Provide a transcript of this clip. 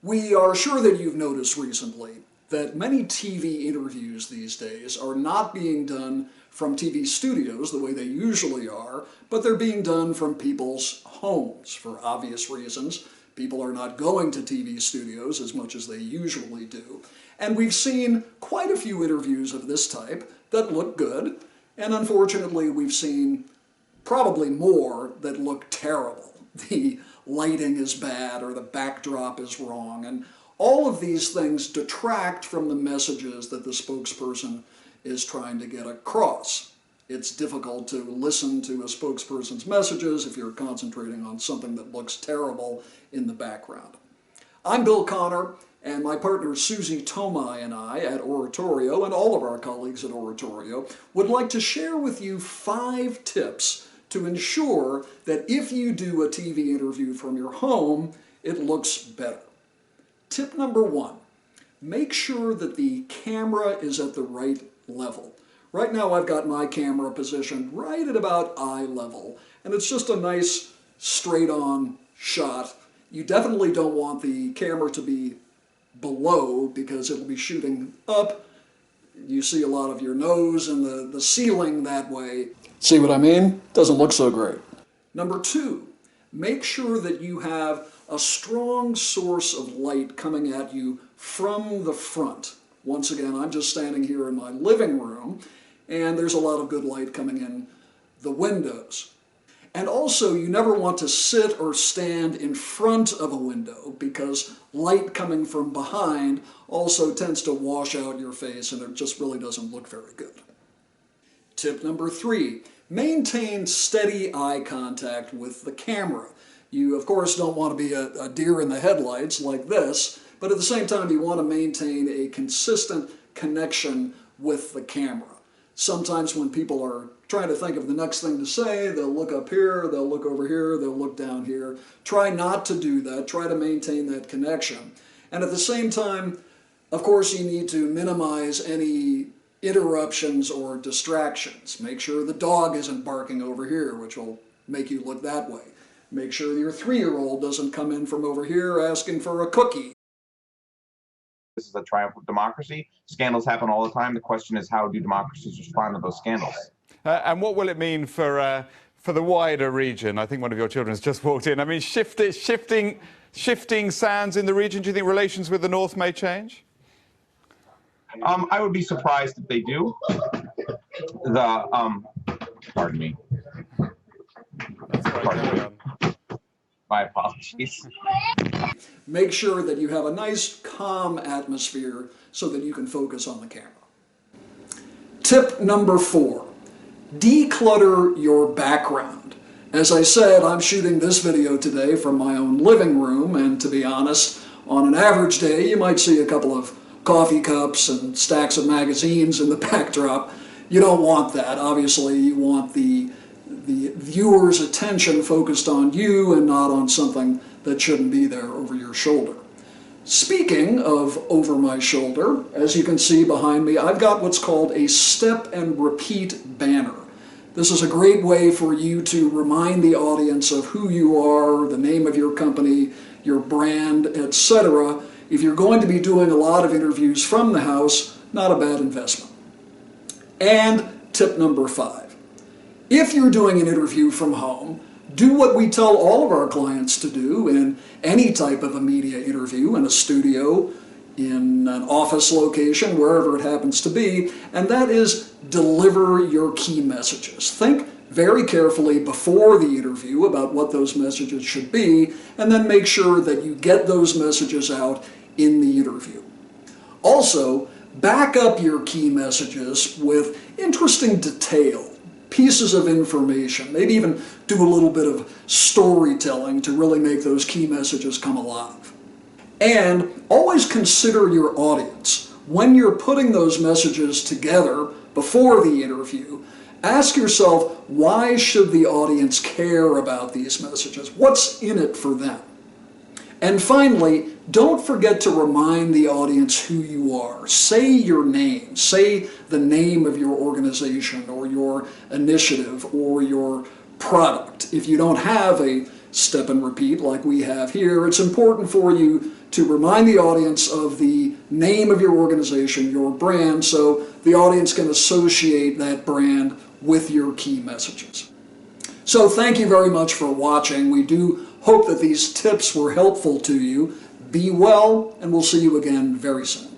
We are sure that you've noticed recently that many TV interviews these days are not being done from TV studios the way they usually are, but they're being done from people's homes for obvious reasons. People are not going to TV studios as much as they usually do. And we've seen quite a few interviews of this type that look good, and unfortunately we've seen probably more that look terrible. The lighting is bad or the backdrop is wrong, and all of these things detract from the messages that the spokesperson is trying to get across. It's difficult to listen to a spokesperson's messages if you're concentrating on something that looks terrible in the background. I'm Bill Connor, and my partner Susie Tomai and I at Oratorio, and all of our colleagues at Oratorio, would like to share with you 5 tips to ensure that if you do a TV interview from your home, it looks better. Tip number 1, make sure that the camera is at the right level. Right now I've got my camera positioned right at about eye level, and it's just a nice straight-on shot. You definitely don't want the camera to be below because it'll be shooting up. You see a lot of your nose and the ceiling that way. See what I mean? Doesn't look so great. Number 2, make sure that you have a strong source of light coming at you from the front. Once again, I'm just standing here in my living room, and there's a lot of good light coming in the windows. And also, you never want to sit or stand in front of a window because light coming from behind also tends to wash out your face, and it just really doesn't look very good. Tip number 3, maintain steady eye contact with the camera. You, of course, don't want to be a deer in the headlights like this, but at the same time, you want to maintain a consistent connection with the camera. Sometimes when people are trying to think of the next thing to say, they'll look up here, they'll look over here, they'll look down here. Try not to do that. Try to maintain that connection. And at the same time, of course, you need to minimize any interruptions or distractions. Make sure the dog isn't barking over here, which will make you look that way. Make sure your 3-year-old doesn't come in from over here asking for a cookie. This is a triumph of democracy. Scandals happen all the time. The question is, how do democracies respond to those scandals? And what will it mean for the wider region? I think one of your children has just walked in. I mean, shifting sands in the region. Do you think relations with the North may change? I would be surprised if they do. Pardon me. My apologies. Make sure that you have a nice, calm atmosphere so that you can focus on the camera. Tip number 4, declutter your background. As I said, I'm shooting this video today from my own living room, and to be honest, on an average day, you might see a couple of coffee cups and stacks of magazines in the backdrop. You don't want that. Obviously, you want the viewer's attention focused on you and not on something that shouldn't be there over your shoulder. Speaking of over my shoulder, as you can see behind me, I've got what's called a step and repeat banner. This is a great way for you to remind the audience of who you are, the name of your company, your brand, etc. If you're going to be doing a lot of interviews from the house, not a bad investment. And tip number 5. If you're doing an interview from home, do what we tell all of our clients to do in any type of a media interview, in a studio, in an office location, wherever it happens to be, and that is deliver your key messages. Think very carefully before the interview about what those messages should be, and then make sure that you get those messages out in the interview. Also, back up your key messages with interesting detail, pieces of information, maybe even do a little bit of storytelling to really make those key messages come alive. And always consider your audience. When you're putting those messages together before the interview, ask yourself, why should the audience care about these messages? What's in it for them? And finally, don't forget to remind the audience who you are. Say your name. Say the name of your organization or your initiative or your product. If you don't have a step and repeat like we have here, it's important for you to remind the audience of the name of your organization, your brand, so the audience can associate that brand with your key messages. So thank you very much for watching. We do hope that these tips were helpful to you. Be well, and we'll see you again very soon.